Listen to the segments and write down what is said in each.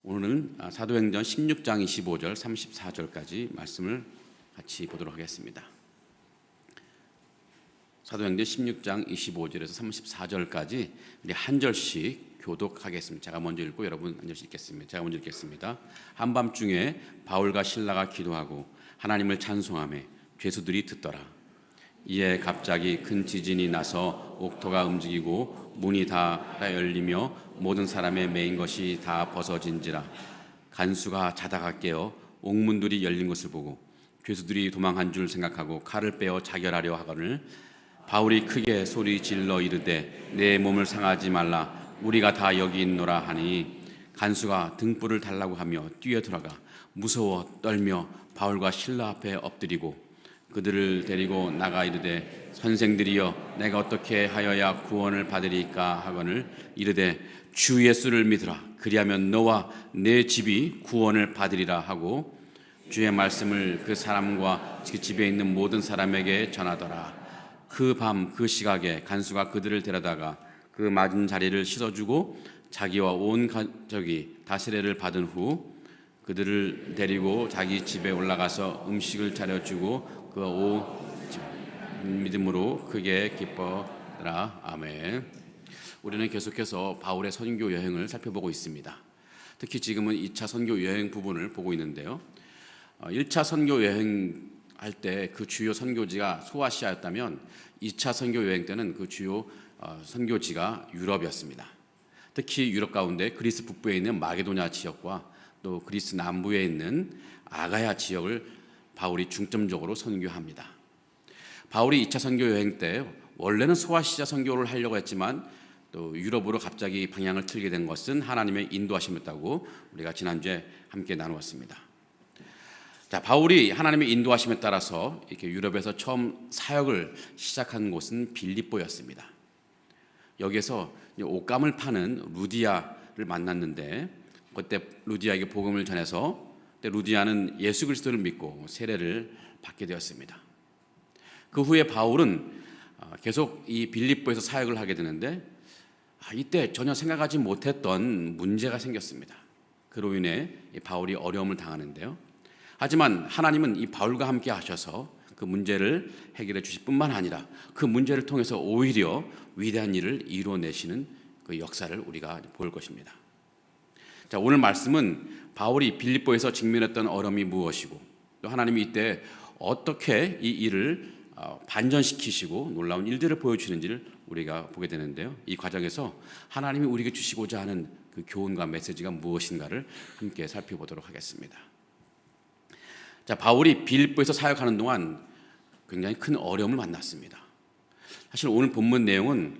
오늘은 사도행전 16장 25절 34절까지 말씀을 같이 보도록 하겠습니다. 사도행전 16장 25절에서 34절까지 우리 한 절씩 교독하겠습니다. 제가 먼저 읽고 여러분 한 절씩 읽겠습니다. 제가 먼저 읽겠습니다. 한밤중에 바울과 실라가 기도하고 하나님을 찬송하며 죄수들이 듣더라. 이에 갑자기 큰 지진이 나서 옥토가 움직이고 문이 다 열리며 모든 사람의 매인 것이 다 벗어진지라. 간수가 자다가 깨어 옥문들이 열린 것을 보고 죄수들이 도망한 줄 생각하고 칼을 빼어 자결하려 하거늘 바울이 크게 소리 질러 이르되 내 몸을 상하지 말라 우리가 다 여기 있노라 하니 간수가 등불을 달라고 하며 뛰어들어가 무서워 떨며 바울과 실라 앞에 엎드리고 그들을 데리고 나가 이르되 선생들이여 내가 어떻게 하여야 구원을 받으리까 하거늘 이르되 주 예수를 믿으라 그리하면 너와 내 집이 구원을 받으리라 하고 주의 말씀을 그 사람과 그 집에 있는 모든 사람에게 전하더라. 그 밤 그 시각에 간수가 그들을 데려다가 그 맞은 자리를 씻어주고 자기와 온 가족이 다스레를 받은 후 그들을 데리고 자기 집에 올라가서 음식을 차려주고 그 온 믿음으로 크게 기뻐하라. 아멘. 우리는 계속해서 바울의 선교 여행을 살펴보고 있습니다. 특히 지금은 2차 선교 여행 부분을 보고 있는데요. 1차 선교 여행 할 때 그 주요 선교지가 소아시아였다면 2차 선교 여행 때는 그 주요 선교지가 유럽이었습니다. 특히 유럽 가운데 그리스 북부에 있는 마게도냐 지역과 또 그리스 남부에 있는 아가야 지역을 바울이 중점적으로 선교합니다. 바울이 2차 선교 여행 때 원래는 소아시아 선교를 하려고 했지만 또 유럽으로 갑자기 방향을 틀게 된 것은 하나님의 인도하심이었다고 우리가 지난주에 함께 나누었습니다. 자, 바울이 하나님의 인도하심에 따라서 이렇게 유럽에서 처음 사역을 시작한 곳은 빌립보였습니다. 여기서 옷감을 파는 루디아를 만났는데 그때 루디아에게 복음을 전해서 루디아는 예수 그리스도를 믿고 세례를 받게 되었습니다. 그 후에 바울은 계속 이 빌립보에서 사역을 하게 되는데 이때 전혀 생각하지 못했던 문제가 생겼습니다. 그로 인해 바울이 어려움을 당하는데요. 하지만 하나님은 이 바울과 함께 하셔서 그 문제를 해결해 주실 뿐만 아니라 그 문제를 통해서 오히려 위대한 일을 이루어내시는 그 역사를 우리가 볼 것입니다. 자, 오늘 말씀은 바울이 빌립보에서 직면했던 어려움이 무엇이고 또 하나님이 이때 어떻게 이 일을 반전시키시고 놀라운 일들을 보여주시는지를 우리가 보게 되는데요. 이 과정에서 하나님이 우리에게 주시고자 하는 그 교훈과 메시지가 무엇인가를 함께 살펴보도록 하겠습니다. 자, 바울이 빌립보에서 사역하는 동안 굉장히 큰 어려움을 만났습니다. 사실 오늘 본문 내용은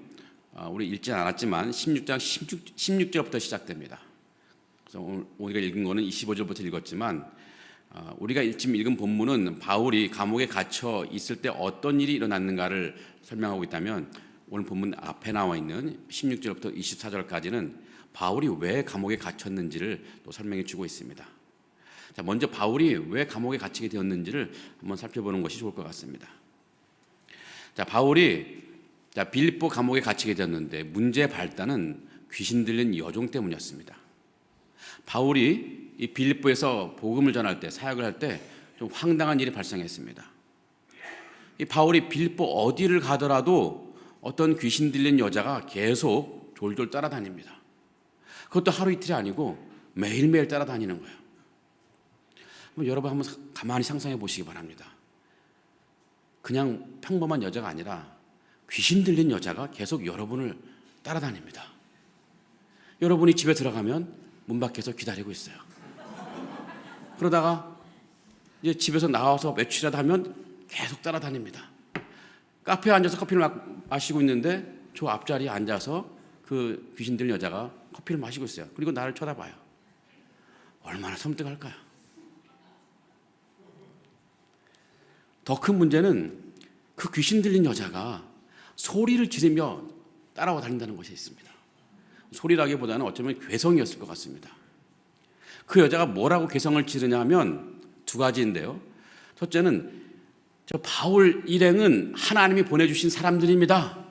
우리 읽지 않았지만 16장 16절부터 시작됩니다. 그래서 오늘 우리가 읽은 거는 25절부터 읽었지만 우리가 지금 읽은 본문은 바울이 감옥에 갇혀 있을 때 어떤 일이 일어났는가를 설명하고 있다면 오늘 본문 앞에 나와 있는 16절부터 24절까지는 바울이 왜 감옥에 갇혔는지를 또 설명해 주고 있습니다. 자, 먼저 바울이 왜 감옥에 갇히게 되었는지를 한번 살펴보는 것이 좋을 것 같습니다. 자, 바울이 빌립보 감옥에 갇히게 되었는데 문제의 발단은 귀신 들린 여종 때문이었습니다. 바울이 이 빌립보에서 복음을 전할 때 사역을 할 때 좀 황당한 일이 발생했습니다. 이 바울이 빌립보 어디를 가더라도 어떤 귀신 들린 여자가 계속 졸졸 따라다닙니다. 그것도 하루 이틀이 아니고 매일매일 따라다니는 거예요. 여러분 한번 가만히 상상해 보시기 바랍니다. 그냥 평범한 여자가 아니라 귀신 들린 여자가 계속 여러분을 따라다닙니다. 여러분이 집에 들어가면 문 밖에서 기다리고 있어요. 그러다가 이제 집에서 나와서 며칠이라도 하면 계속 따라다닙니다. 카페에 앉아서 커피를 마시고 있는데 저 앞자리에 앉아서 그 귀신 들린 여자가 커피를 마시고 있어요. 그리고 나를 쳐다봐요. 얼마나 섬뜩할까요? 더 큰 문제는 그 귀신 들린 여자가 소리를 지르며 따라와 다닌다는 것이 있습니다. 소리라기보다는 어쩌면 괴성이었을 것 같습니다. 그 여자가 뭐라고 괴성을 지르냐면 두 가지인데요. 첫째는 저 바울 일행은 하나님이 보내주신 사람들입니다.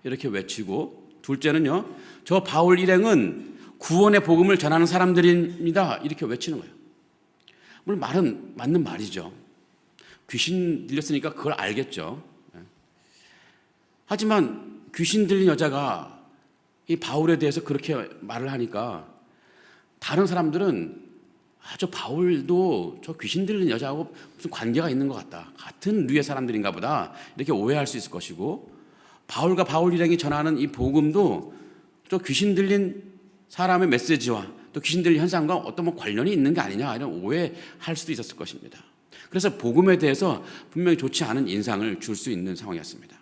이렇게 외치고 둘째는요. 저 바울 일행은 구원의 복음을 전하는 사람들입니다. 이렇게 외치는 거예요. 물론 말은 맞는 말이죠. 귀신 들렸으니까 그걸 알겠죠. 하지만 귀신 들린 여자가 이 바울에 대해서 그렇게 말을 하니까 다른 사람들은 저 바울도 저 귀신 들린 여자하고 무슨 관계가 있는 것 같다. 같은 류의 사람들인가 보다. 이렇게 오해할 수 있을 것이고, 바울과 바울 일행이 전하는 이 복음도 저 귀신 들린 사람의 메시지와 또 귀신 들린 현상과 어떤 관련이 있는 게 아니냐 이런 오해할 수도 있었을 것입니다. 그래서 복음에 대해서 분명히 좋지 않은 인상을 줄 수 있는 상황이었습니다.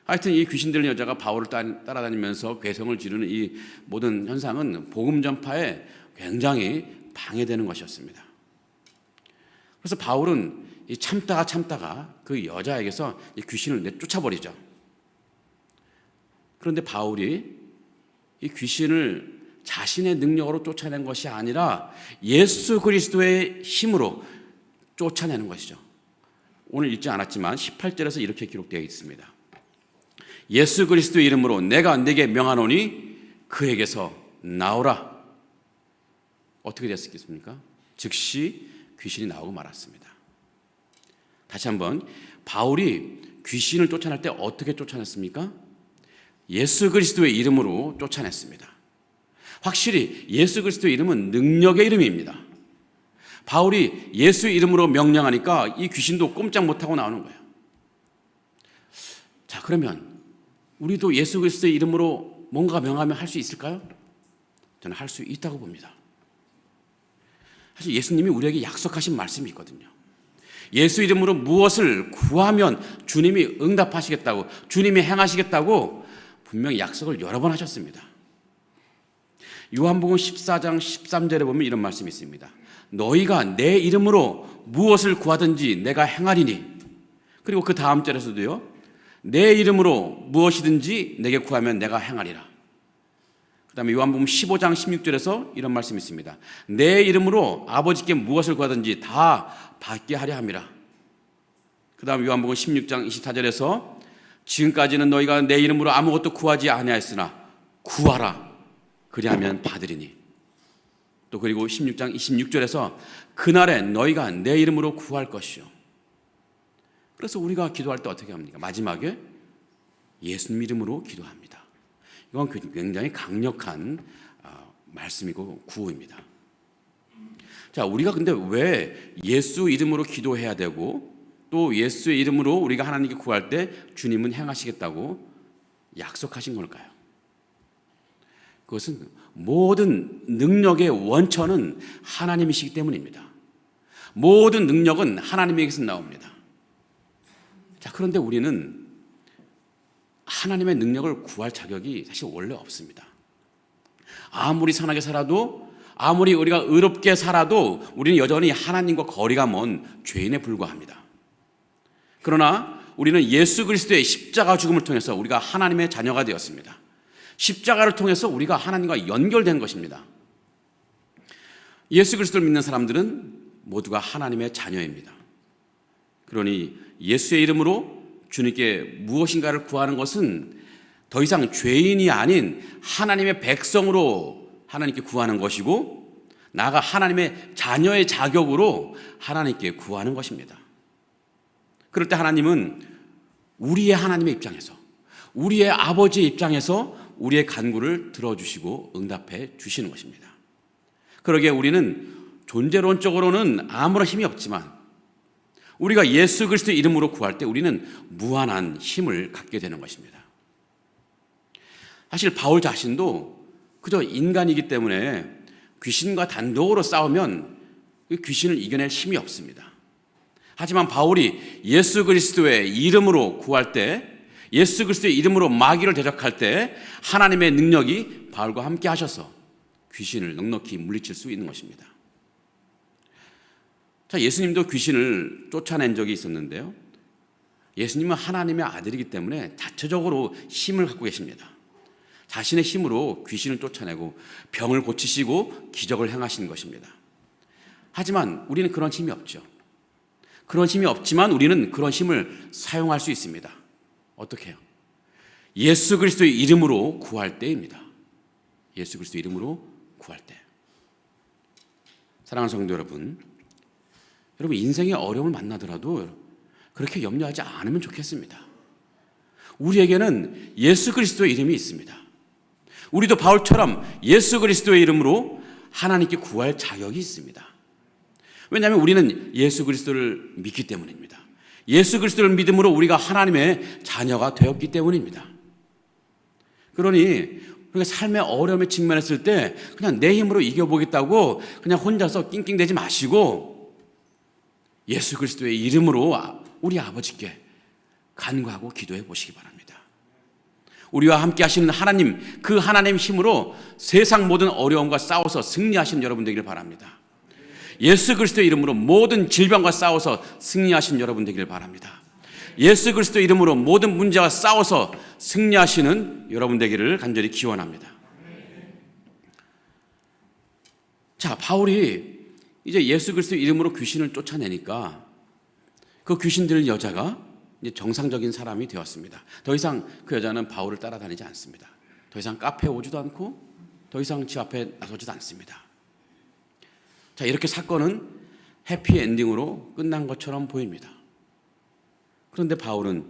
하여튼 이 귀신 들린 여자가 바울을 따라다니면서 괴성을 지르는 이 모든 현상은 복음 전파에 굉장히 방해되는 것이었습니다. 그래서 바울은 참다가 그 여자에게서 이 귀신을 내쫓아버리죠. 그런데 바울이 이 귀신을 자신의 능력으로 쫓아낸 것이 아니라 예수 그리스도의 힘으로 쫓아내는 것이죠. 오늘 읽지 않았지만 18절에서 이렇게 기록되어 있습니다. 예수 그리스도의 이름으로 내가 네게 명하노니 그에게서 나오라. 어떻게 됐겠습니까? 즉시 귀신이 나오고 말았습니다. 다시 한번, 바울이 귀신을 쫓아낼 때 어떻게 쫓아냈습니까? 예수 그리스도의 이름으로 쫓아냈습니다. 확실히 예수 그리스도의 이름은 능력의 이름입니다. 바울이 예수 이름으로 명령하니까 이 귀신도 꼼짝 못하고 나오는 거예요. 자, 그러면 우리도 예수 그리스도의 이름으로 뭔가 명하면 할 수 있을까요? 저는 할 수 있다고 봅니다. 사실 예수님이 우리에게 약속하신 말씀이 있거든요. 예수 이름으로 무엇을 구하면 주님이 응답하시겠다고, 주님이 행하시겠다고 분명히 약속을 여러 번 하셨습니다. 요한복음 14장 13절에 보면 이런 말씀이 있습니다. 너희가 내 이름으로 무엇을 구하든지 내가 행하리니. 그리고 그 다음 절에서도요. 내 이름으로 무엇이든지 내게 구하면 내가 행하리라. 그 다음에 요한복음 15장 16절에서 이런 말씀이 있습니다. 내 이름으로 아버지께 무엇을 구하든지 다 받게 하려 함이라. 그 다음에 요한복음 16장 24절에서 지금까지는 너희가 내 이름으로 아무것도 구하지 아니하였으나 구하라. 그리하면 받으리니. 또 그리고 16장 26절에서 그날에 너희가 내 이름으로 구할 것이요. 그래서 우리가 기도할 때 어떻게 합니까? 마지막에 예수님 이름으로 기도합니다. 이건 굉장히 강력한 말씀이고 구호입니다. 자, 우리가 근데 왜 예수 이름으로 기도해야 되고 또 예수의 이름으로 우리가 하나님께 구할 때 주님은 행하시겠다고 약속하신 걸까요? 그것은 모든 능력의 원천은 하나님이시기 때문입니다. 모든 능력은 하나님에게서 나옵니다. 자, 그런데 우리는 하나님의 능력을 구할 자격이 사실 원래 없습니다. 아무리 선하게 살아도, 아무리 우리가 의롭게 살아도 우리는 여전히 하나님과 거리가 먼 죄인에 불과합니다. 그러나 우리는 예수 그리스도의 십자가 죽음을 통해서 우리가 하나님의 자녀가 되었습니다. 십자가를 통해서 우리가 하나님과 연결된 것입니다. 예수 그리스도를 믿는 사람들은 모두가 하나님의 자녀입니다. 그러니 예수의 이름으로 주님께 무엇인가를 구하는 것은 더 이상 죄인이 아닌 하나님의 백성으로 하나님께 구하는 것이고, 나아가 하나님의 자녀의 자격으로 하나님께 구하는 것입니다. 그럴 때 하나님은 우리의 하나님의 입장에서, 우리의 아버지의 입장에서 우리의 간구를 들어주시고 응답해 주시는 것입니다. 그러기에 우리는 존재론적으로는 아무런 힘이 없지만 우리가 예수 그리스도의 이름으로 구할 때 우리는 무한한 힘을 갖게 되는 것입니다. 사실 바울 자신도 그저 인간이기 때문에 귀신과 단독으로 싸우면 그 귀신을 이겨낼 힘이 없습니다. 하지만 바울이 예수 그리스도의 이름으로 구할 때, 예수 그리스도의 이름으로 마귀를 대적할 때 하나님의 능력이 바울과 함께 하셔서 귀신을 넉넉히 물리칠 수 있는 것입니다. 자, 예수님도 귀신을 쫓아낸 적이 있었는데요. 예수님은 하나님의 아들이기 때문에 자체적으로 힘을 갖고 계십니다. 자신의 힘으로 귀신을 쫓아내고 병을 고치시고 기적을 행하시는 것입니다. 하지만 우리는 그런 힘이 없죠. 그런 힘이 없지만 우리는 그런 힘을 사용할 수 있습니다. 어떻게 해요? 예수 그리스도의 이름으로 구할 때입니다. 예수 그리스도 이름으로 구할 때. 사랑하는 성도 여러분, 여러분 인생의 어려움을 만나더라도 그렇게 염려하지 않으면 좋겠습니다. 우리에게는 예수 그리스도의 이름이 있습니다. 우리도 바울처럼 예수 그리스도의 이름으로 하나님께 구할 자격이 있습니다. 왜냐하면 우리는 예수 그리스도를 믿기 때문입니다. 예수 그리스도를 믿음으로 우리가 하나님의 자녀가 되었기 때문입니다. 그러니 우리가 삶의 어려움에 직면했을 때 그냥 내 힘으로 이겨보겠다고 그냥 혼자서 낑낑대지 마시고 예수 그리스도의 이름으로 우리 아버지께 간구하고 기도해 보시기 바랍니다. 우리와 함께 하시는 하나님, 그 하나님 힘으로 세상 모든 어려움과 싸워서 승리하시는 여러분 되기를 바랍니다. 예수 그리스도의 이름으로 모든 질병과 싸워서 승리하시는 여러분 되기를 바랍니다. 예수 그리스도 이름으로 모든 문제와 싸워서 승리하시는 여러분 되기를 간절히 기원합니다. 자, 바울이 이제 예수 그리스도 이름으로 귀신을 쫓아내니까 그 귀신 들린 여자가 이제 정상적인 사람이 되었습니다. 더 이상 그 여자는 바울을 따라다니지 않습니다. 더 이상 카페에 오지도 않고 더 이상 집 앞에 나서지도 않습니다. 자, 이렇게 사건은 해피엔딩으로 끝난 것처럼 보입니다. 그런데 바울은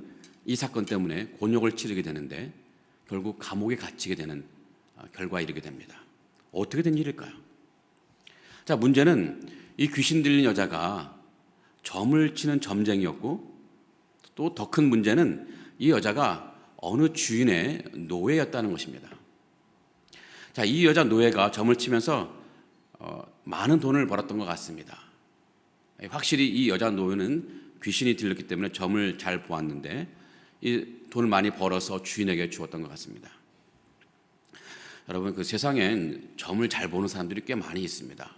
이 사건 때문에 곤욕을 치르게 되는데 결국 감옥에 갇히게 되는 결과에 이르게 됩니다. 어떻게 된 일일까요? 자, 문제는 이 귀신 들린 여자가 점을 치는 점쟁이였고 또 더 큰 문제는 이 여자가 어느 주인의 노예였다는 것입니다. 자, 이 여자 노예가 점을 치면서 많은 돈을 벌었던 것 같습니다. 확실히 이 여자 노예는 귀신이 들렸기 때문에 점을 잘 보았는데 이 돈을 많이 벌어서 주인에게 주었던 것 같습니다. 여러분, 그 세상엔 점을 잘 보는 사람들이 꽤 많이 있습니다.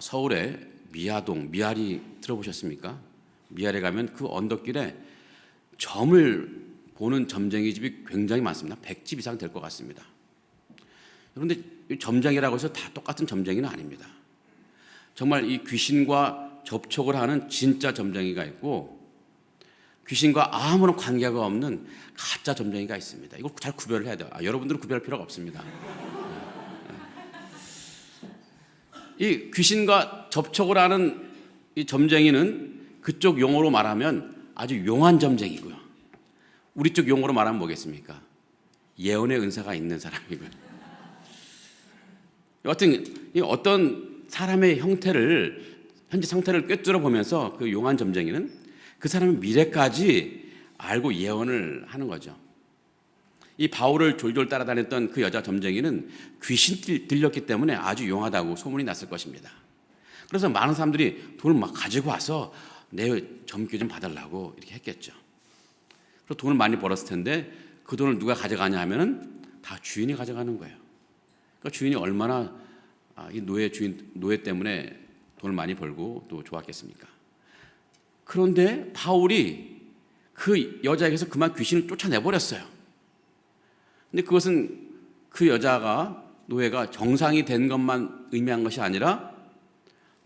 서울의 미아동, 미아리 들어보셨습니까? 미아리에 가면 그 언덕길에 점을 보는 점쟁이 집이 굉장히 많습니다. 100집 이상 될 것 같습니다. 그런데 점쟁이라고 해서 다 똑같은 점쟁이는 아닙니다. 정말 이 귀신과 접촉을 하는 진짜 점쟁이가 있고 귀신과 아무런 관계가 없는 가짜 점쟁이가 있습니다. 이걸 잘 구별을 해야 돼요. 여러분들은 구별할 필요가 없습니다. 이 귀신과 접촉을 하는 이 점쟁이는 그쪽 용어로 말하면 아주 용한 점쟁이고요. 우리 쪽 용어로 말하면 뭐겠습니까? 예언의 은사가 있는 사람이고요. 여하튼 어떤 사람의 형태를 현재 상태를 꿰뚫어 보면서 그 용한 점쟁이는 그 사람의 미래까지 알고 예언을 하는 거죠. 이 바울을 졸졸 따라다녔던 그 여자 점쟁이는 귀신 들렸기 때문에 아주 용하다고 소문이 났을 것입니다. 그래서 많은 사람들이 돈을 막 가지고 와서 내 점괘 좀 봐달라고 이렇게 했겠죠. 그래서 돈을 많이 벌었을 텐데 그 돈을 누가 가져가냐 하면은 다 주인이 가져가는 거예요. 그러니까 주인이 얼마나 이 노예 때문에 돈을 많이 벌고 또 좋았겠습니까? 그런데 바울이 그 여자에게서 그만 귀신을 쫓아내버렸어요. 근데 그것은 그 여자가 노예가 정상이 된 것만 의미한 것이 아니라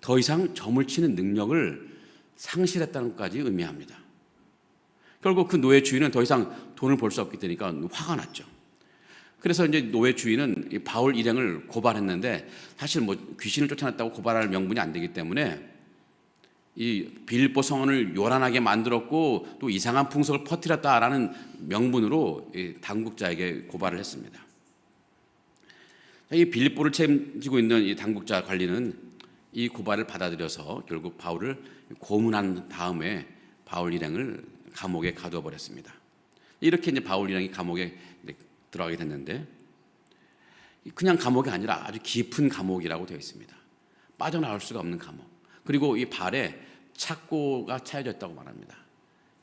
더 이상 점을 치는 능력을 상실했다는 것까지 의미합니다. 결국 그 노예 주인은 더 이상 돈을 벌 수 없게 되니까 화가 났죠. 그래서 이제 노예 주인은 바울 일행을 고발했는데 사실 뭐 귀신을 쫓아냈다고 고발할 명분이 안 되기 때문에 이 빌립보 성원을 요란하게 만들었고 또 이상한 풍속을 퍼뜨렸다라는 명분으로 당국자에게 고발을 했습니다. 이 빌립보를 책임지고 있는 이 당국자 관리는 이 고발을 받아들여서 결국 바울을 고문한 다음에 바울 일행을 감옥에 가두어 버렸습니다. 이렇게 이제 바울 일행이 감옥에 들어가게 됐는데 그냥 감옥이 아니라 아주 깊은 감옥이라고 되어 있습니다. 빠져나올 수가 없는 감옥. 그리고 이 발에 착고가 차여져 있다고 말합니다.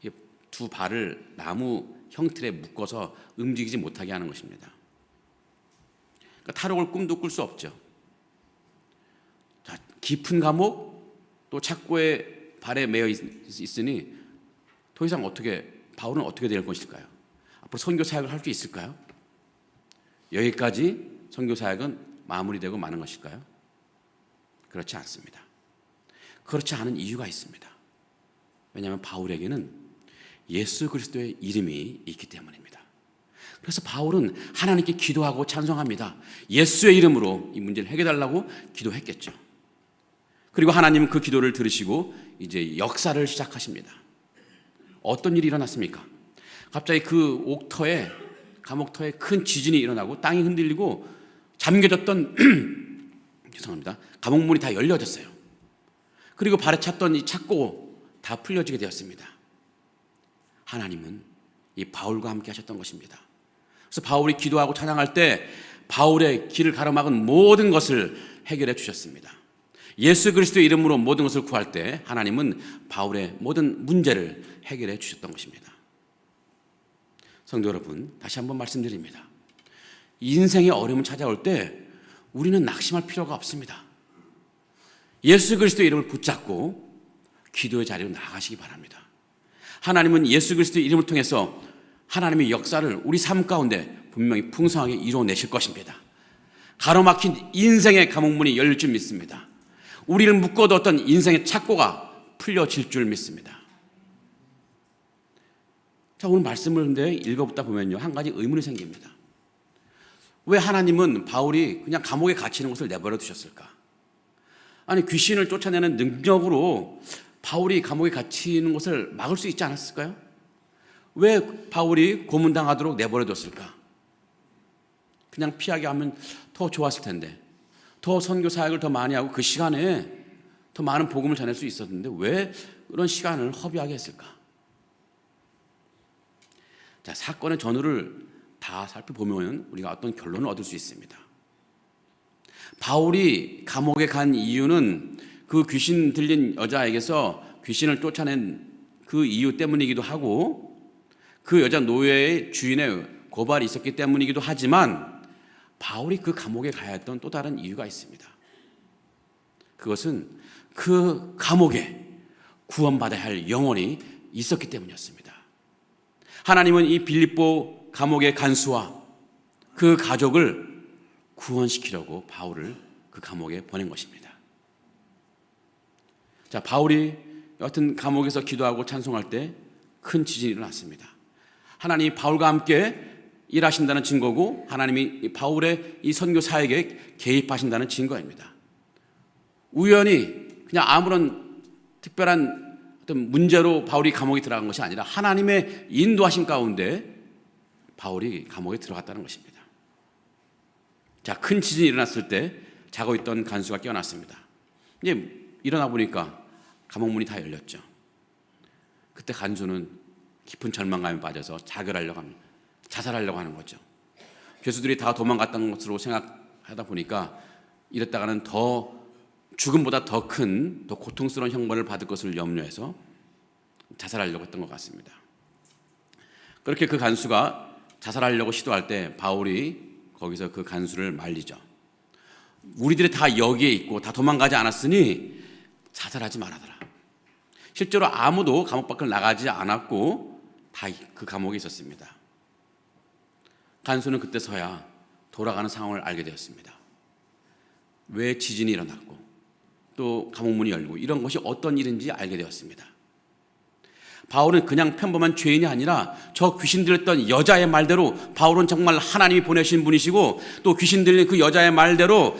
이 두 발을 나무 형틀에 묶어서 움직이지 못하게 하는 것입니다. 그러니까 탈옥을 꿈도 꿀 수 없죠. 자, 깊은 감옥 또 착고에 발에 매여 있으니 더 이상 바울은 어떻게 될 것일까요? 앞으로 선교 사역을 할 수 있을까요? 여기까지 선교 사역은 마무리되고 마는 것일까요? 그렇지 않습니다. 그렇지 않은 이유가 있습니다. 왜냐하면 바울에게는 예수 그리스도의 이름이 있기 때문입니다. 그래서 바울은 하나님께 기도하고 찬송합니다. 예수의 이름으로 이 문제를 해결해달라고 기도했겠죠. 그리고 하나님은 그 기도를 들으시고 이제 역사를 시작하십니다. 어떤 일이 일어났습니까? 갑자기 그 옥터에, 감옥터에 큰 지진이 일어나고 땅이 흔들리고 잠겨졌던 죄송합니다. 감옥문이 다 열려졌어요. 그리고 발에 찼던 이 착고 다 풀려지게 되었습니다. 하나님은 이 바울과 함께 하셨던 것입니다. 그래서 바울이 기도하고 찬양할 때 바울의 길을 가로막은 모든 것을 해결해 주셨습니다. 예수 그리스도의 이름으로 모든 것을 구할 때 하나님은 바울의 모든 문제를 해결해 주셨던 것입니다. 성도 여러분, 다시 한번 말씀드립니다. 인생의 어려움을 찾아올 때 우리는 낙심할 필요가 없습니다. 예수 그리스도의 이름을 붙잡고 기도의 자리로 나아가시기 바랍니다. 하나님은 예수 그리스도의 이름을 통해서 하나님의 역사를 우리 삶 가운데 분명히 풍성하게 이루어내실 것입니다. 가로막힌 인생의 감옥문이 열릴 줄 믿습니다. 우리를 묶어두었던 인생의 착고가 풀려질 줄 믿습니다. 자, 오늘 말씀을 읽어보다 보면요, 한 가지 의문이 생깁니다. 왜 하나님은 바울이 그냥 감옥에 갇히는 것을 내버려 두셨을까? 아니, 귀신을 쫓아내는 능력으로 바울이 감옥에 갇히는 것을 막을 수 있지 않았을까요? 왜 바울이 고문당하도록 내버려 뒀을까? 그냥 피하게 하면 더 좋았을 텐데, 더 선교 사역을 더 많이 하고 그 시간에 더 많은 복음을 전할 수 있었는데 왜 그런 시간을 허비하게 했을까? 자, 사건의 전후를 다 살펴보면 우리가 어떤 결론을 얻을 수 있습니다. 바울이 감옥에 간 이유는 그 귀신 들린 여자에게서 귀신을 쫓아낸 그 이유 때문이기도 하고, 그 여자 노예의 주인의 고발이 있었기 때문이기도 하지만, 바울이 그 감옥에 가야 했던 또 다른 이유가 있습니다. 그것은 그 감옥에 구원받아야 할 영혼이 있었기 때문이었습니다. 하나님은 이 빌립보 감옥의 간수와 그 가족을 구원시키려고 바울을 그 감옥에 보낸 것입니다. 자, 바울이 여하튼 감옥에서 기도하고 찬송할 때 큰 지진이 일어났습니다. 하나님이 바울과 함께 일하신다는 증거고, 하나님이 바울의 이 선교 사역에 개입하신다는 증거입니다. 우연히 그냥 아무런 특별한 어떤 문제로 바울이 감옥에 들어간 것이 아니라 하나님의 인도하심 가운데 바울이 감옥에 들어갔다는 것입니다. 자, 큰 지진이 일어났을 때 자고 있던 간수가 깨어났습니다. 이제 일어나 보니까 감옥문이 다 열렸죠. 그때 간수는 깊은 절망감에 빠져서 자살하려고 하는 거죠. 죄수들이 다 도망갔다는 것으로 생각하다 보니까 이랬다가는 죽음보다 더 큰, 더 고통스러운 형벌을 받을 것을 염려해서 자살하려고 했던 것 같습니다. 그렇게 그 간수가 자살하려고 시도할 때 바울이 거기서 그 간수를 말리죠. 우리들이 다 여기에 있고 다 도망가지 않았으니 자살하지 말아라. 실제로 아무도 감옥 밖을 나가지 않았고 다 그 감옥에 있었습니다. 간수는 그때서야 돌아가는 상황을 알게 되었습니다. 왜 지진이 일어났고 또 감옥문이 열리고 이런 것이 어떤 일인지 알게 되었습니다. 바울은 그냥 평범한 죄인이 아니라 저 귀신 들렸던 여자의 말대로 바울은 정말 하나님이 보내신 분이시고, 또 귀신 들린 그 여자의 말대로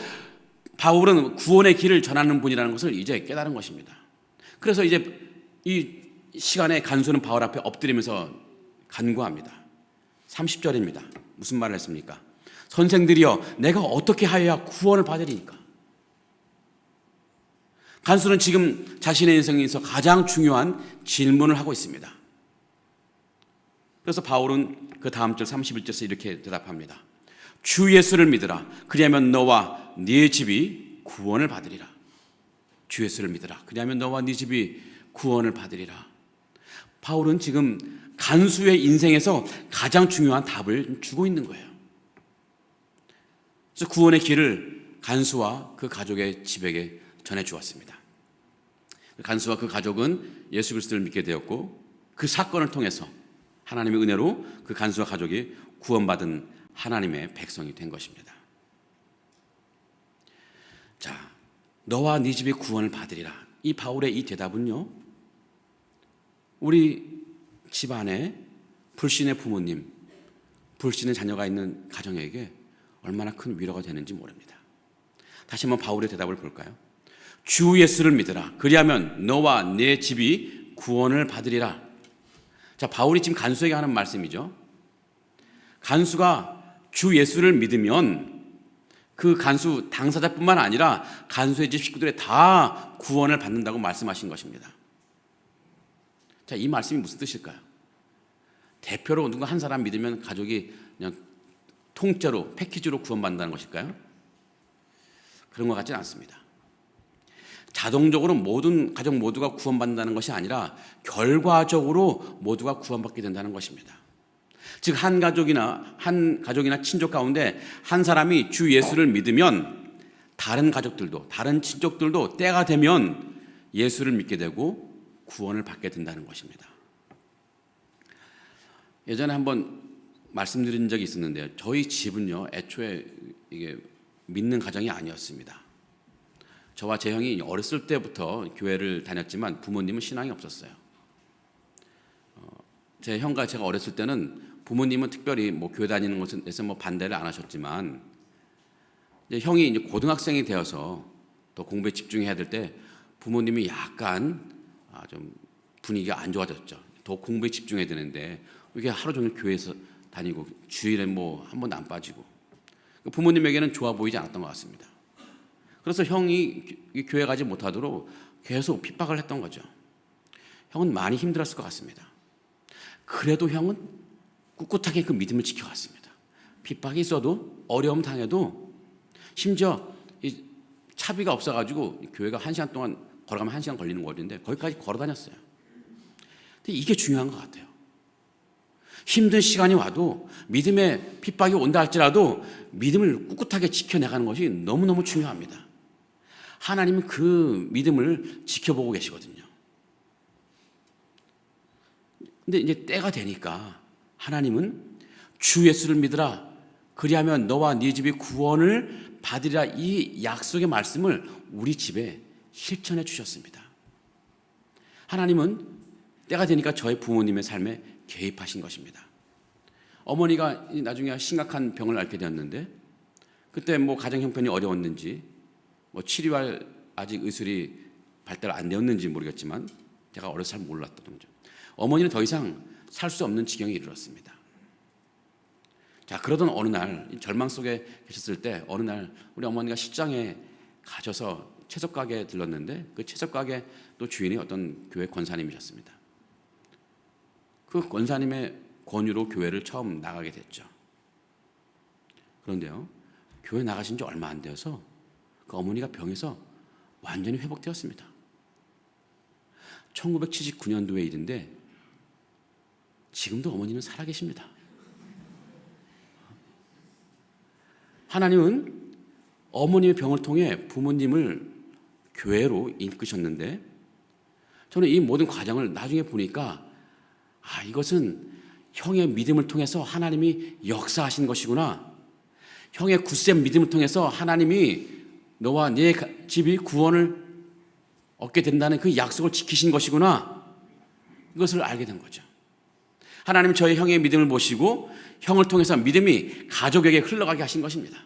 바울은 구원의 길을 전하는 분이라는 것을 이제 깨달은 것입니다. 그래서 이제 이 시간에 간수는 바울 앞에 엎드리면서 간구합니다. 30절입니다. 무슨 말을 했습니까? 선생들이여, 내가 어떻게 하여야 구원을 받으리니까? 간수는 지금 자신의 인생에서 가장 중요한 질문을 하고 있습니다. 그래서 바울은 그 다음 절 31절에서 이렇게 대답합니다. 주 예수를 믿으라. 그리하면 너와 네 집이 구원을 받으리라. 주 예수를 믿으라. 그리하면 너와 네 집이 구원을 받으리라. 바울은 지금 간수의 인생에서 가장 중요한 답을 주고 있는 거예요. 그래서 구원의 길을 간수와 그 가족의 집에게 전해주었습니다. 간수와 그 가족은 예수 그리스도를 믿게 되었고, 그 사건을 통해서 하나님의 은혜로 그 간수와 가족이 구원받은 하나님의 백성이 된 것입니다. 자, 너와 네 집이 구원을 받으리라. 이 바울의 이 대답은요, 우리 집안에 불신의 수 있는 자녀가 있는 가정에게 얼마나 큰 위로가 되는지 모릅니다. 다시 한번 바울의 대답을 볼까요? 주 예수를 믿으라. 그리하면 너와 내 집이 구원을 받으리라. 자, 바울이 지금 간수에게 하는 말씀이죠. 간수가 주 예수를 믿으면 그 간수 당사자뿐만 아니라 간수의 집 식구들이 다 구원을 받는다고 말씀하신 것입니다. 자, 이 말씀이 무슨 뜻일까요? 대표로 누가 한 사람 믿으면 가족이 그냥 통째로 패키지로 구원받는다는 것일까요? 그런 것 같지는 않습니다. 자동적으로 모든 가족 모두가 구원받는다는 것이 아니라 결과적으로 모두가 구원받게 된다는 것입니다. 즉 한 가족이나 친족 가운데 한 사람이 주 예수를 믿으면 다른 가족들도 다른 친족들도 때가 되면 예수를 믿게 되고 구원을 받게 된다는 것입니다. 예전에 한번 말씀드린 적이 있었는데요. 저희 집은요, 애초에 이게 믿는 가정이 아니었습니다. 저와 제 형이 어렸을 때부터 교회를 다녔지만 부모님은 신앙이 없었어요. 제 형과 제가 어렸을 때는 부모님은 특별히 뭐 교회 다니는 것에서 뭐 반대를 안 하셨지만, 이제 형이 이제 고등학생이 되어서 더 공부에 집중해야 될 때 부모님이 약간 좀 분위기가 안 좋아졌죠. 더 공부에 집중해야 되는데 이게 하루 종일 교회에서 다니고 주일에 뭐 한 번도 안 빠지고 부모님에게는 좋아 보이지 않았던 것 같습니다. 그래서 형이 교회 가지 못하도록 계속 핍박을 했던 거죠. 형은 많이 힘들었을 것 같습니다. 그래도 형은 꿋꿋하게 그 믿음을 지켜갔습니다. 핍박이 있어도 어려움 당해도 심지어 이 차비가 없어가지고 교회가 1시간 동안 걸어가면 1시간 걸리는 거리인데 거기까지 걸어 다녔어요. 근데 이게 중요한 것 같아요. 힘든 시간이 와도 믿음의 핍박이 온다 할지라도 믿음을 꿋꿋하게 지켜나가는 것이 너무너무 중요합니다. 하나님은 그 믿음을 지켜보고 계시거든요. 근데 이제 때가 되니까 하나님은 주 예수를 믿으라. 그리하면 너와 네 집이 구원을 받으리라. 이 약속의 말씀을 우리 집에 실천해 주셨습니다. 하나님은 때가 되니까 저희 부모님의 삶에 개입하신 것입니다. 어머니가 나중에 심각한 병을 앓게 되었는데 그때 뭐 가정 형편이 어려웠는지 뭐 치료할 아직 의술이 발달 안 되었는지 모르겠지만 제가 어려서 잘 몰랐던 거죠. 어머니는 더 이상 살 수 없는 지경에 이르렀습니다. 자, 그러던 어느 날 절망 속에 계셨을 때 어느 날 우리 어머니가 시장에 가셔서 채석 가게에 들렀는데 그 채석 가게 또 주인이 어떤 교회 권사님이셨습니다. 그 권사님의 권유로 교회를 처음 나가게 됐죠. 그런데요, 교회 나가신 지 얼마 안 되어서 그 어머니가 병에서 완전히 회복되었습니다. 1979년도의 일인데 지금도 어머니는 살아계십니다. 하나님은 어머님의 병을 통해 부모님을 교회로 이끄셨는데 저는 이 모든 과정을 나중에 보니까 이것은 형의 믿음을 통해서 하나님이 역사하신 것이구나. 형의 굳센 믿음을 통해서 하나님이 너와 네 집이 구원을 얻게 된다는 그 약속을 지키신 것이구나. 이것을 알게 된 거죠. 하나님 저희 형의 믿음을 보시고 형을 통해서 믿음이 가족에게 흘러가게 하신 것입니다.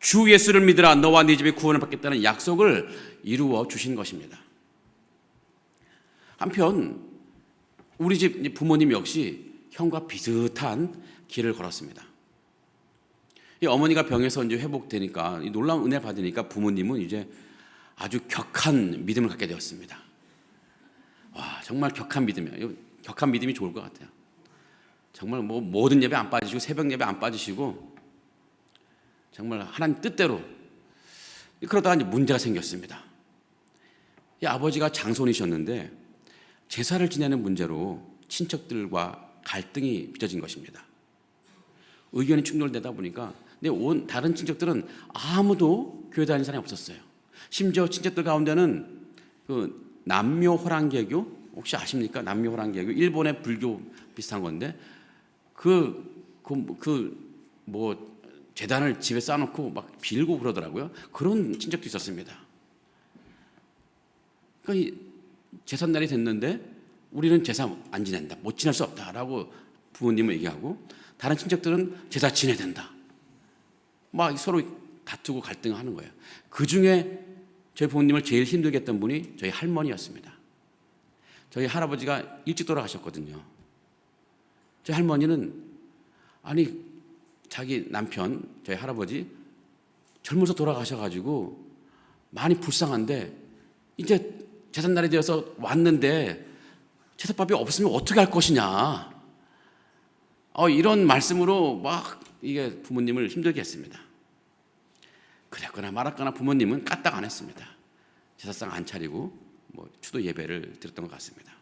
주 예수를 믿으라. 너와 네 집이 구원을 받겠다는 약속을 이루어 주신 것입니다. 한편 우리 집 부모님 역시 형과 비슷한 길을 걸었습니다. 이 어머니가 병에서 이제 회복되니까 놀라운 은혜 받으니까 부모님은 이제 아주 격한 믿음을 갖게 되었습니다. 와, 정말 격한 믿음이에요. 격한 믿음이 좋을 것 같아요. 정말 뭐 모든 예배 안 빠지시고 새벽 예배 안 빠지시고 정말 하나님 뜻대로. 그러다가 이제 문제가 생겼습니다. 이 아버지가 장손이셨는데 제사를 지내는 문제로 친척들과 갈등이 빚어진 것입니다. 의견이 충돌되다 보니까 다른 친척들은 아무도 교회 다니는 사람이 없었어요. 심지어 친척들 가운데는 그 남묘호랑개교 혹시 아십니까? 남묘호랑개교 일본의 불교 비슷한 건데 뭐 제단을 집에 쌓아놓고 막 빌고 그러더라고요. 그런 친척도 있었습니다. 그러니까 제삿날이 됐는데 우리는 제사 안 지낸다, 못 지낼 수 없다라고 부모님을 얘기하고 다른 친척들은 제사 지내야 된다. 막 서로 다투고 갈등하는 거예요. 그 중에 저희 부모님을 제일 힘들게 했던 분이 저희 할머니였습니다. 저희 할아버지가 일찍 돌아가셨거든요. 저희 할머니는 아니 자기 남편 저희 할아버지 젊어서 돌아가셔가지고 많이 불쌍한데 이제 제삿날이 되어서 왔는데 제삿밥이 없으면 어떻게 할 것이냐. 이런 말씀으로 막 이게 부모님을 힘들게 했습니다. 그랬거나 말았거나 부모님은 까딱 안 했습니다. 제사상 안 차리고 추도 예배를 드렸던 것 같습니다.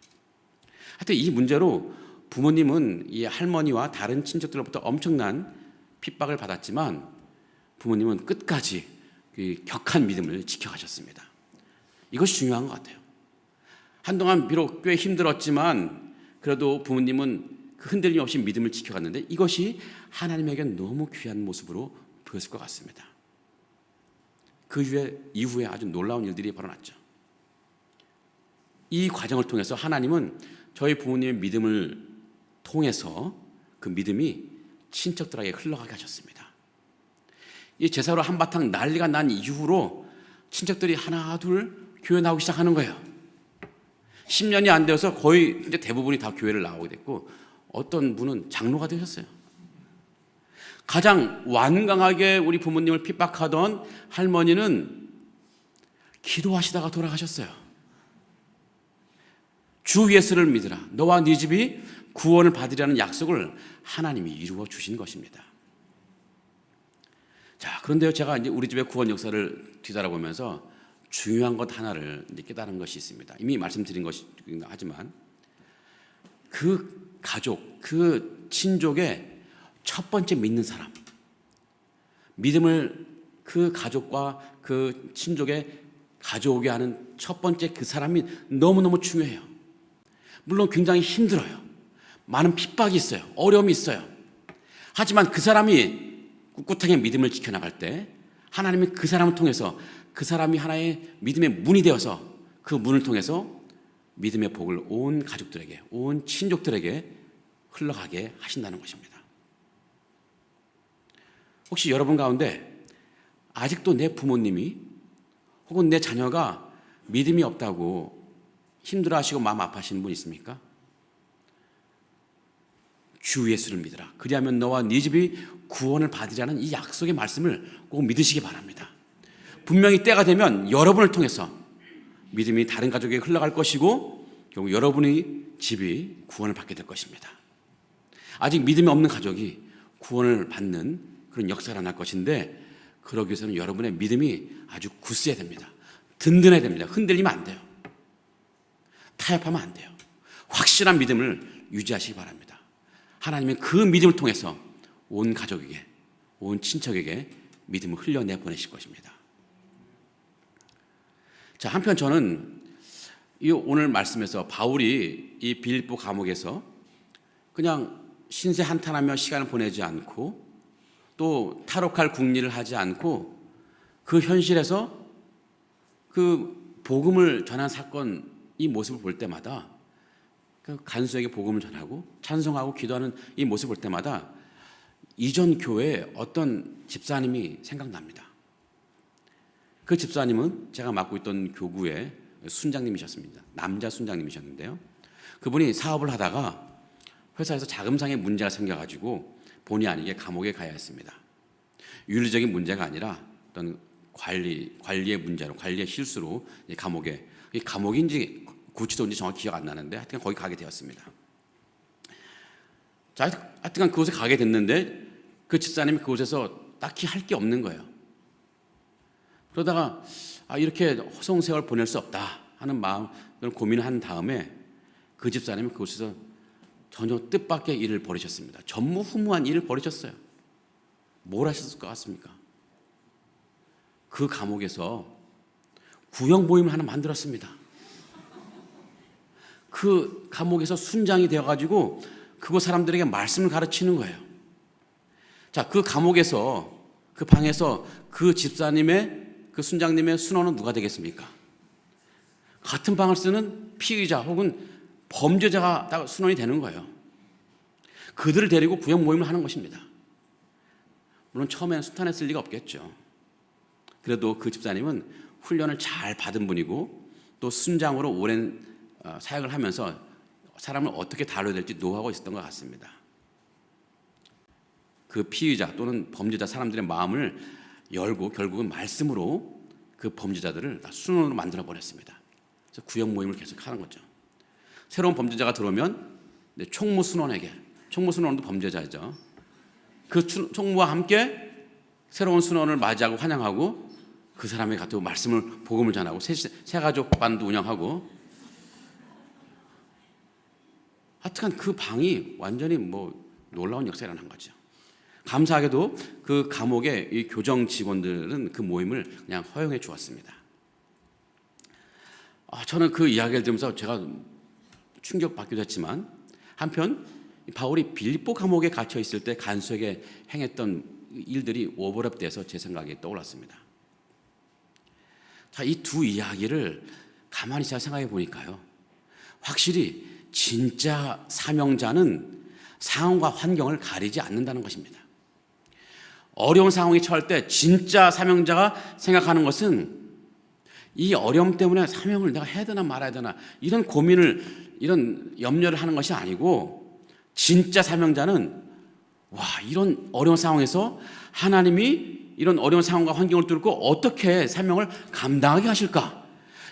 하여튼 이 문제로 부모님은 이 할머니와 다른 친척들로부터 엄청난 핍박을 받았지만 부모님은 끝까지 격한 믿음을 지켜가셨습니다. 이것이 중요한 것 같아요. 한동안 비록 꽤 힘들었지만 그래도 부모님은 그 흔들림 없이 믿음을 지켜갔는데 이것이 하나님에게 너무 귀한 모습으로 보였을 것 같습니다. 그 이후에 아주 놀라운 일들이 벌어났죠. 이 과정을 통해서 하나님은 저희 부모님의 믿음을 통해서 그 믿음이 친척들에게 흘러가게 하셨습니다. 이 제사로 한바탕 난리가 난 이후로 친척들이 하나 둘 교회 나오기 시작하는 거예요. 10년이 안 되어서 거의 이제 대부분이 다 교회를 나오게 됐고 어떤 분은 장로가 되셨어요. 가장 완강하게 우리 부모님을 핍박하던 할머니는 기도하시다가 돌아가셨어요. 주 예수를 믿으라. 너와 네 집이 구원을 받으려는 약속을 하나님이 이루어 주신 것입니다. 자, 그런데요, 제가 이제 우리 집의 구원 역사를 뒤돌아보면서 중요한 것 하나를 이제 깨달은 것이 있습니다. 이미 말씀드린 것이긴 하지만 그 가족, 그 친족의 첫 번째 믿는 사람, 믿음을 그 가족과 그 친족에 가져오게 하는 첫 번째 그 사람이 너무너무 중요해요. 물론 굉장히 힘들어요. 많은 핍박이 있어요. 어려움이 있어요. 하지만 그 사람이 꿋꿋하게 믿음을 지켜나갈 때 하나님이 그 사람을 통해서 그 사람이 하나의 믿음의 문이 되어서 그 문을 통해서 믿음의 복을 온 가족들에게, 온 친족들에게 흘러가게 하신다는 것입니다. 혹시 여러분 가운데 아직도 내 부모님이 혹은 내 자녀가 믿음이 없다고 힘들어하시고 마음 아파하시는 분 있습니까? 주 예수를 믿으라. 그리하면 너와 네 집이 구원을 받으라는 이 약속의 말씀을 꼭 믿으시기 바랍니다. 분명히 때가 되면 여러분을 통해서 믿음이 다른 가족에게 흘러갈 것이고 결국 여러분의 집이 구원을 받게 될 것입니다. 아직 믿음이 없는 가족이 구원을 받는 그런 역사가 날 것인데 그러기 위해서는 여러분의 믿음이 아주 굳세야 됩니다. 든든해야 됩니다. 흔들리면 안 돼요. 타협하면 안 돼요. 확실한 믿음을 유지하시기 바랍니다. 하나님은 그 믿음을 통해서 온 가족에게, 온 친척에게 믿음을 흘려내 보내실 것입니다. 자, 한편 저는 이 오늘 말씀에서 바울이 이 빌립보 감옥에서 그냥 신세 한탄하며 시간을 보내지 않고 또 탈옥할 궁리를 하지 않고 그 현실에서 그 복음을 전한 사건 이 모습을 볼 때마다 그 간수에게 복음을 전하고 찬송하고 기도하는 이 모습을 볼 때마다 이전 교회의 어떤 집사님이 생각납니다. 그 집사님은 제가 맡고 있던 교구의 순장님이셨습니다. 남자 순장님이셨는데요. 그분이 사업을 하다가 회사에서 자금상의 문제가 생겨가지고 본의 아니게 감옥에 가야 했습니다. 윤리적인 문제가 아니라 어떤 관리의 문제로, 관리의 실수로 감옥인지 구치소인지 정확히 기억 안 나는데 하여튼 거기 가게 되었습니다. 자, 하여튼 그곳에 가게 됐는데 그 집사님이 그곳에서 딱히 할 게 없는 거예요. 그러다가 이렇게 허송세월 보낼 수 없다 하는 마음을 고민을 한 다음에 그 집사님이 그곳에서 전혀 뜻밖의 일을 벌이셨습니다. 전무후무한 일을 벌이셨어요. 뭘 하셨을 것 같습니까? 그 감옥에서 구형보임을 하나 만들었습니다. 그 감옥에서 순장이 되어가지고 그곳 사람들에게 말씀을 가르치는 거예요. 자, 그 감옥에서 그 방에서 그 집사님의 그 순장님의 순원은 누가 되겠습니까? 같은 방을 쓰는 피의자 혹은 범죄자가 순원이 되는 거예요. 그들을 데리고 구역 모임을 하는 것입니다. 물론 처음에는 순탄했을 리가 없겠죠. 그래도 그 집사님은 훈련을 잘 받은 분이고 또 순장으로 오랜 사역을 하면서 사람을 어떻게 다뤄야 될지 노하우가 있었던 것 같습니다. 그 피의자 또는 범죄자 사람들의 마음을 열고 결국은 말씀으로 그 범죄자들을 다 순원으로 만들어 버렸습니다. 그래서 구역 모임을 계속 하는 거죠. 새로운 범죄자가 들어오면 총무 순원에게, 총무 순원도 범죄자죠. 그 총무와 함께 새로운 순원을 맞이하고 환영하고 그 사람에 가지고 말씀을 복음을 전하고 새 가족 반도 운영하고 하여튼 그 방이 완전히 놀라운 역사를 한 거죠. 감사하게도 그 감옥의 이 교정 직원들은 그 모임을 그냥 허용해 주었습니다. 저는 그 이야기를 들으면서 제가 충격받기도 했지만 한편 바울이 빌립보 감옥에 갇혀 있을 때 간수에게 행했던 일들이 오버랩돼서 제 생각에 떠올랐습니다. 자, 이 두 이야기를 가만히 잘 생각해 보니까요, 확실히 진짜 사명자는 상황과 환경을 가리지 않는다는 것입니다. 어려운 상황에 처할 때 진짜 사명자가 생각하는 것은 이 어려움 때문에 사명을 내가 해야 되나 말아야 되나 이런 고민을, 이런 염려를 하는 것이 아니고, 진짜 사명자는 이런 어려운 상황에서 하나님이 이런 어려운 상황과 환경을 뚫고 어떻게 사명을 감당하게 하실까,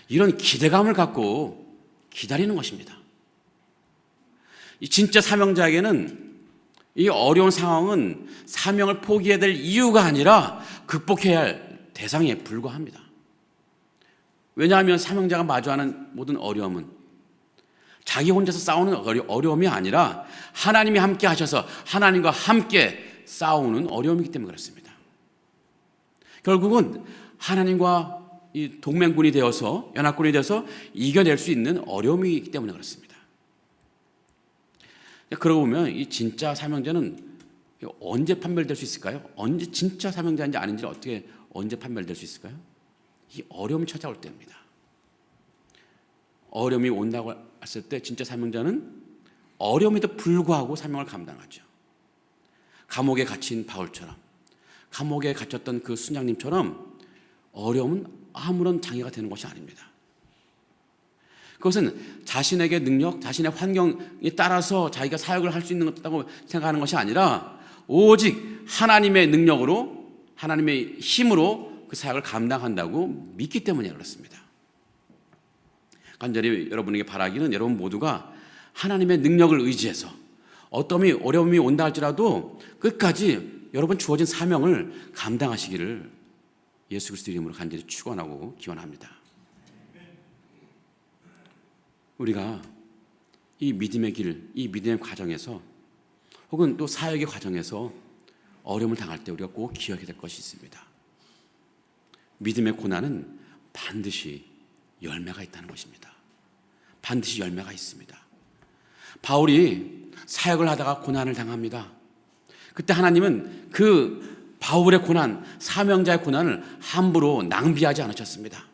이런 기대감을 갖고 기다리는 것입니다. 이 진짜 사명자에게는 이 어려운 상황은 사명을 포기해야 될 이유가 아니라 극복해야 할 대상에 불과합니다. 왜냐하면 사명자가 마주하는 모든 어려움은 자기 혼자서 싸우는 어려움이 아니라 하나님이 함께 하셔서 하나님과 함께 싸우는 어려움이기 때문에 그렇습니다. 결국은 하나님과 이 동맹군이 되어서, 연합군이 되어서 이겨낼 수 있는 어려움이기 때문에 그렇습니다. 그러고 보면 이 진짜 사명자는 언제 판별될 수 있을까요? 언제 진짜 사명자인지 아닌지를 언제 판별될 수 있을까요? 이 어려움이 찾아올 때입니다. 어려움이 온다고 했을 때 진짜 사명자는 어려움에도 불구하고 사명을 감당하죠. 감옥에 갇힌 바울처럼, 감옥에 갇혔던 그 순장님처럼 어려움은 아무런 장애가 되는 것이 아닙니다. 그것은 자신에게 능력, 자신의 환경에 따라서 자기가 사역을 할 수 있는 것이라고 생각하는 것이 아니라 오직 하나님의 능력으로, 하나님의 힘으로 그 사역을 감당한다고 믿기 때문에 그렇습니다. 간절히 여러분에게 바라기는 여러분 모두가 하나님의 능력을 의지해서 어떤 어려움이 온다 할지라도 끝까지 여러분 주어진 사명을 감당하시기를 예수 그리스도 이름으로 간절히 축원하고 기원합니다. 우리가 이 믿음의 길, 이 믿음의 과정에서 혹은 또 사역의 과정에서 어려움을 당할 때 우리가 꼭 기억해야 될 것이 있습니다. 믿음의 고난은 반드시 열매가 있다는 것입니다. 반드시 열매가 있습니다. 바울이 사역을 하다가 고난을 당합니다. 그때 하나님은 그 바울의 고난, 사명자의 고난을 함부로 낭비하지 않으셨습니다.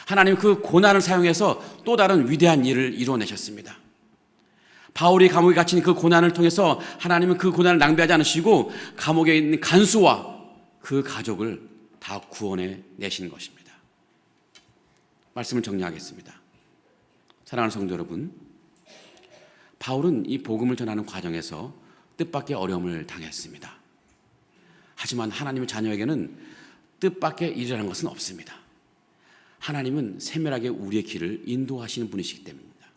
하나님 그 고난을 사용해서 또 다른 위대한 일을 이루어내셨습니다. 바울이 감옥에 갇힌 그 고난을 통해서 하나님은 그 고난을 낭비하지 않으시고 감옥에 있는 간수와 그 가족을 다 구원해 내시는 것입니다. 말씀을 정리하겠습니다. 사랑하는 성도 여러분, 바울은 이 복음을 전하는 과정에서 뜻밖의 어려움을 당했습니다. 하지만 하나님의 자녀에게는 뜻밖의 일이라는 것은 없습니다. 하나님은 세밀하게 우리의 길을 인도하시는 분이시기 때문입니다.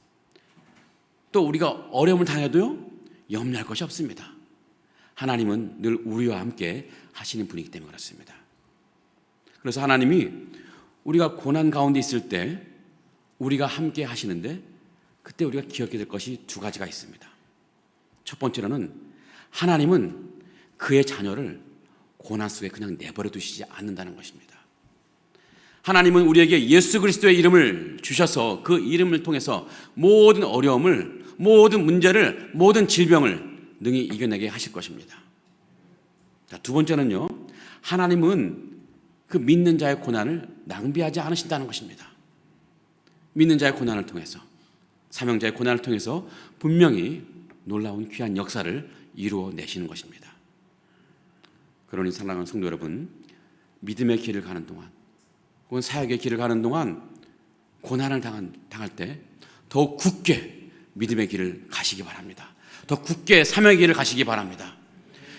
또 우리가 어려움을 당해도요, 염려할 것이 없습니다. 하나님은 늘 우리와 함께 하시는 분이기 때문에 그렇습니다. 그래서 하나님이 우리가 고난 가운데 있을 때 우리가 함께 하시는데, 그때 우리가 기억해야 될 것이 두 가지가 있습니다. 첫 번째로는 하나님은 그의 자녀를 고난 속에 그냥 내버려 두시지 않는다는 것입니다. 하나님은 우리에게 예수 그리스도의 이름을 주셔서 그 이름을 통해서 모든 어려움을, 모든 문제를, 모든 질병을 능히 이겨내게 하실 것입니다. 자, 두 번째는요, 하나님은 그 믿는 자의 고난을 낭비하지 않으신다는 것입니다. 믿는 자의 고난을 통해서, 사명자의 고난을 통해서 분명히 놀라운 귀한 역사를 이루어내시는 것입니다. 그러니 사랑하는 성도 여러분, 믿음의 길을 가는 동안 혹은 사역의 길을 가는 동안 고난을 당할 때 더욱 굳게 믿음의 길을 가시기 바랍니다. 더 굳게 사명의 길을 가시기 바랍니다.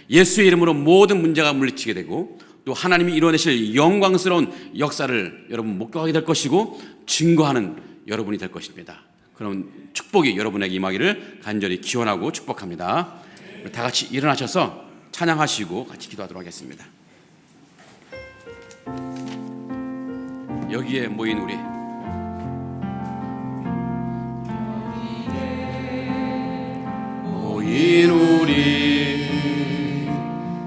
예수의 이름으로 모든 문제가 물리치게 되고 또 하나님이 이루어내실 영광스러운 역사를 여러분 목격하게 될 것이고 증거하는 여러분이 될 것입니다. 그런 축복이 여러분에게 임하기를 간절히 기원하고 축복합니다. 다 같이 일어나셔서 찬양하시고 같이 기도하도록 하겠습니다. 여기에 모인 우리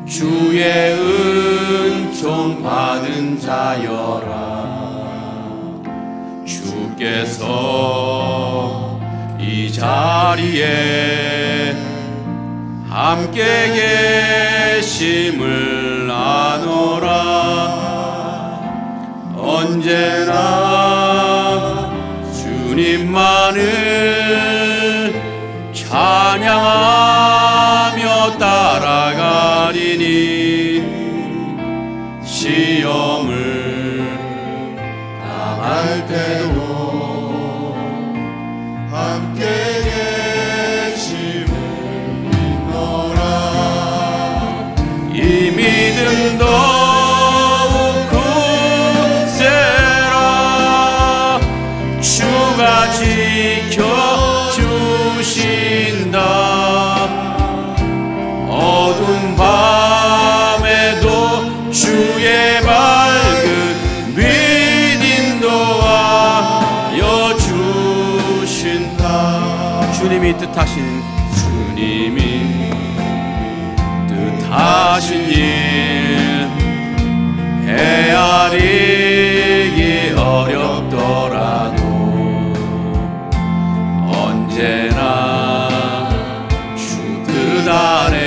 주의 은총 받은 자여라. 주께서 이 자리에 함께 계심을 아노라. 언제나 주님만을 찬양하며 따라가리니 시험을 당할 때도 함께 계심을 믿노라. 이 믿음 더욱 굳세라. 주가 지켜주신다. 어두운 밤에도 주의 밝은 빛 인도하여 주신다. 주님이 뜻하신 일 헤아리기 어렵더라도 언제나 주 뜻 아래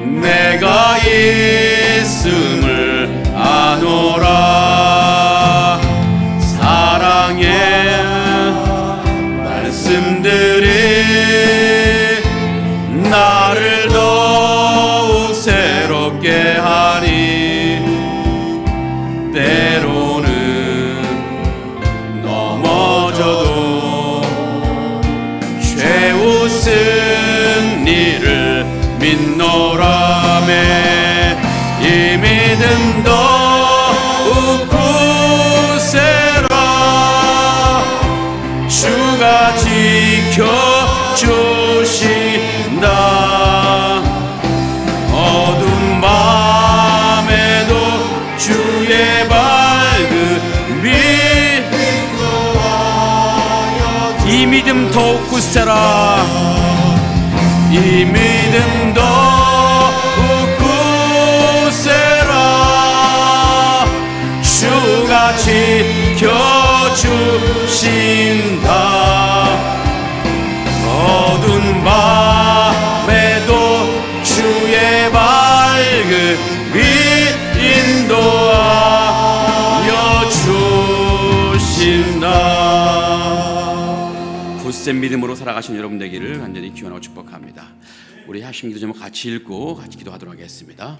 내가 있음을 아노라. 사랑의 말씀들이 나를 더욱 새롭게 하니 때로는 넘어져도 최후 승리를 믿노라매. 이 믿음 더욱 굳세라. 주가 지켜주신다. 어두운 밤에도 주의 밝은 빛 이 믿음 더욱 굳세라. 이 믿음 더욱 굳세라. 주가 지켜주신다. 어두운 밤에도 주의 밝은 빛 인도하여 주신다. 굳센 믿음으로 살아가신 여러분 되기를 간절히 기원하고 축복합니다. 우리 하신 기도 제목 같이 읽고 같이 기도하도록 하겠습니다.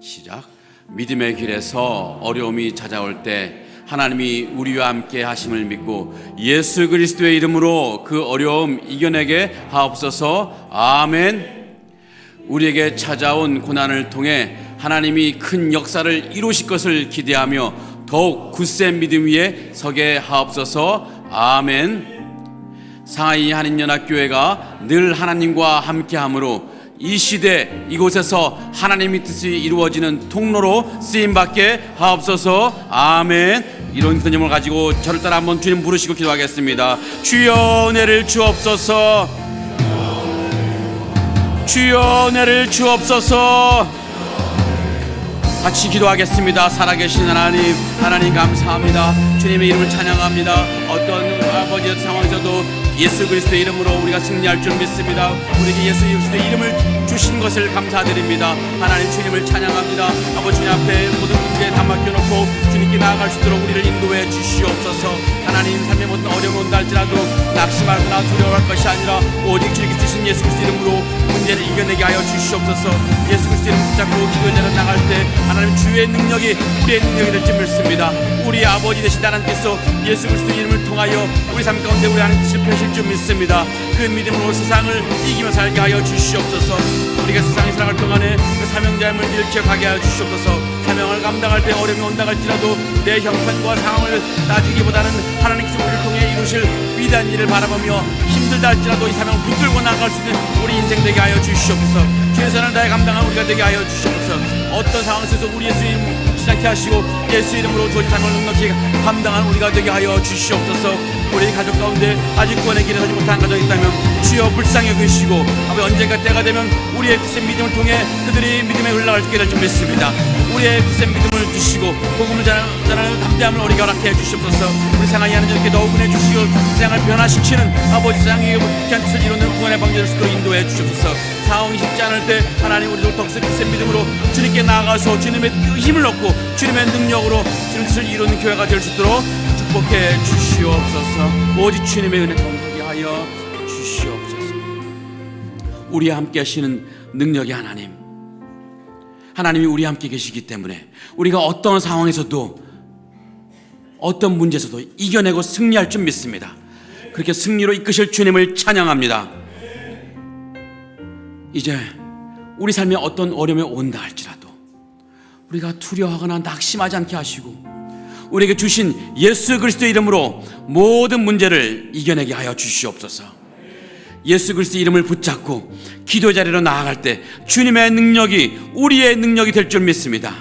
시작. 믿음의 길에서 어려움이 찾아올 때 하나님이 우리와 함께 하심을 믿고 예수 그리스도의 이름으로 그 어려움 이겨내게 하옵소서. 아멘. 우리에게 찾아온 고난을 통해 하나님이 큰 역사를 이루실 것을 기대하며 더욱 굳센 믿음 위에 서게 하옵소서. 아멘. 상하이 한인연합교회가 늘 하나님과 함께함으로 이 시대 이곳에서 하나님의 뜻이 이루어지는 통로로 쓰임받게 하옵소서. 아멘. 이런 기도 제목을 가지고 저를 따라 한번 주님 부르시고 기도하겠습니다. 주여 은혜를 주옵소서. 주여 은혜를 주옵소서. 같이 기도하겠습니다. 살아계신 하나님 감사합니다. 주님의 이름을 찬양합니다. 어떤 아버지의 상황에서도 예수 그리스도의 이름으로 우리가 승리할 줄 믿습니다. 우리에게 예수 그리스도의 이름을 주신 것을 감사드립니다. 하나님 주님을 찬양합니다. 아버지 주님 앞에 모든 문제에 다 맡겨놓고 주님께 나아갈 수 있도록 우리를 인도해 주시옵소서. 하나님, 삶의 모든 어려움이 온다 할지라도 낙심하거나 두려워할 것이 아니라 오직 주님께서 주신 예수 그리스도 이름으로 문제를 이겨내게 하여 주시옵소서. 예수 그리스도 이름 붙잡고 기도자로 나갈 때 하나님 주의 능력이 우리의 능력이 될지 믿습니다. 우리 아버지 되신 하나님께서 예수 그리스도 이름을 통하여 우리 삶 가운데 우리 하나님 뜻을 펴실 줄 믿습니다. 그 믿음으로 세상을 이기며 살게 하여 주시옵소서. 우리가 세상의 살아갈 동안에 그 사명자임을 늘 기억하게 하여 주시옵소서. 사명을 감당할 때 어려움이 온다 할지라도 내 형편과 상황을 따지기보다는 하나님께서 우리를 통해 이루실 위대한 일을 바라보며 힘들다 할지라도 이 사명을 붙들고 나아갈 수 있는 우리 인생 되게 하여 주시옵소서. 최선을 다해 감당한 우리가 되게 하여 주시옵소서. 어떤 상황 속에서 우리 예수 이름 묻지 않게 하시고 예수 이름으로 주어진 사명을 넉넉히 감당한 우리가 되게 하여 주시옵소서. 우리 가족 가운데 아직 구원의 길에 서지 못한 가정이 있다면 주여 불쌍히 여기시고 아버지 언젠가 때가 되면 우리의 굳센 믿음을 통해 그들이 믿음에 올라갈 수 있게 될 줄 믿습니다. 우리의 굳센 믿음을 주시고 복음을 전하는 담대함을 우리에게 허락해 주시옵소서. 우리 상하이 하나님께 더욱 은혜 주시고 세상을 변화시키는 아버지 세상에게 목적한 뜻을 이루는 구원의 방제를 수도 인도해 주시옵소서. 상황이 쉽지 않을 때 하나님 우리도 더 굳센 믿음으로 주님께 나아가서 주님의 힘을 얻고 주님의 능력으로 주님 뜻을 이루는 교회가 될 수 있도록 축복해 주시옵소서. 오직 주님의 은혜 감사하게 하여 주시옵소서. 우리와 함께 하시는 능력의 하나님, 하나님이 우리와 함께 계시기 때문에 우리가 어떤 상황에서도 어떤 문제에서도 이겨내고 승리할 줄 믿습니다. 그렇게 승리로 이끄실 주님을 찬양합니다. 이제 우리 삶에 어떤 어려움이 온다 할지라도 우리가 두려워하거나 낙심하지 않게 하시고 우리에게 주신 예수 그리스도의 이름으로 모든 문제를 이겨내게 하여 주시옵소서. 예수 그리스도의 이름을 붙잡고 기도 자리로 나아갈 때 주님의 능력이 우리의 능력이 될 줄 믿습니다.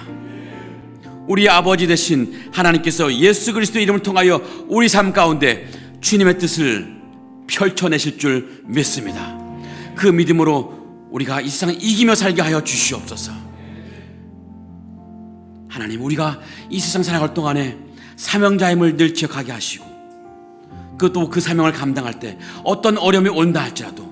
우리 아버지 되신 하나님께서 예수 그리스도의 이름을 통하여 우리 삶 가운데 주님의 뜻을 펼쳐내실 줄 믿습니다. 그 믿음으로 우리가 이 세상을 이기며 살게 하여 주시옵소서. 하나님, 우리가 이 세상 살아갈 동안에 사명자임을 늘 기억하게 하시고 그것도 그 사명을 감당할 때 어떤 어려움이 온다 할지라도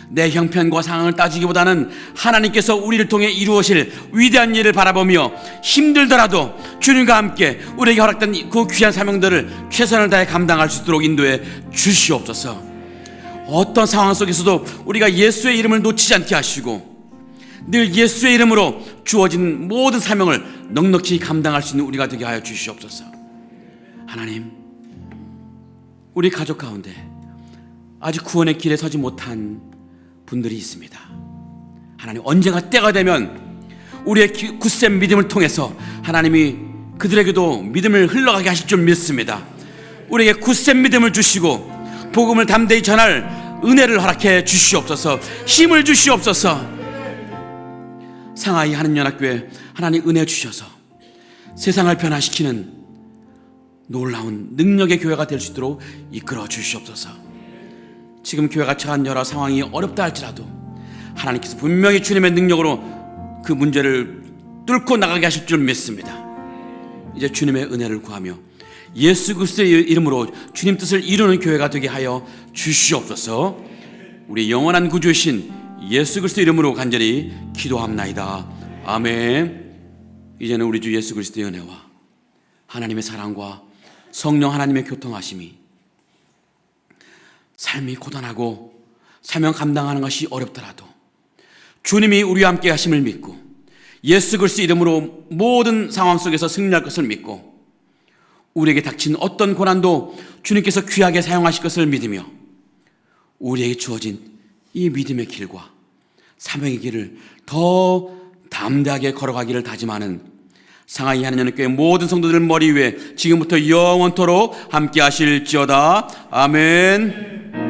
내 형편과 상황을 따지기보다는 하나님께서 우리를 통해 이루어질 위대한 일을 바라보며 힘들더라도 주님과 함께 우리에게 허락된 그 귀한 사명들을 최선을 다해 감당할 수 있도록 인도해 주시옵소서. 어떤 상황 속에서도 우리가 예수의 이름을 놓치지 않게 하시고 늘 예수의 이름으로 주어진 모든 사명을 넉넉히 감당할 수 있는 우리가 되게 하여 주시옵소서. 하나님, 우리 가족 가운데 아직 구원의 길에 서지 못한 분들이 있습니다. 하나님, 언젠가 때가 되면 우리의 굳센 믿음을 통해서 하나님이 그들에게도 믿음을 흘러가게 하실 줄 믿습니다. 우리에게 굳센 믿음을 주시고 복음을 담대히 전할 은혜를 허락해 주시옵소서. 힘을 주시옵소서. 상하이 하느님연합교회 하나님 은혜 주셔서 세상을 변화시키는 놀라운 능력의 교회가 될 수 있도록 이끌어 주시옵소서. 지금 교회가 처한 여러 상황이 어렵다 할지라도 하나님께서 분명히 주님의 능력으로 그 문제를 뚫고 나가게 하실 줄 믿습니다. 이제 주님의 은혜를 구하며 예수 그리스도의 이름으로 주님 뜻을 이루는 교회가 되게 하여 주시옵소서. 우리 영원한 구주이신 예수 그리스도 이름으로 간절히 기도합나이다. 아멘. 이제는 우리 주 예수 그리스도의 은혜와 하나님의 사랑과 성령 하나님의 교통하심이 삶이 고단하고 사명 감당하는 것이 어렵더라도 주님이 우리와 함께 하심을 믿고 예수 그리스도 이름으로 모든 상황 속에서 승리할 것을 믿고 우리에게 닥친 어떤 고난도 주님께서 귀하게 사용하실 것을 믿으며 우리에게 주어진 이 믿음의 길과 사명의 길을 더 담대하게 걸어가기를 다짐하는 상하이 하느님연합교회 모든 성도들 머리 위에 지금부터 영원토록 함께 하실지어다. 아멘.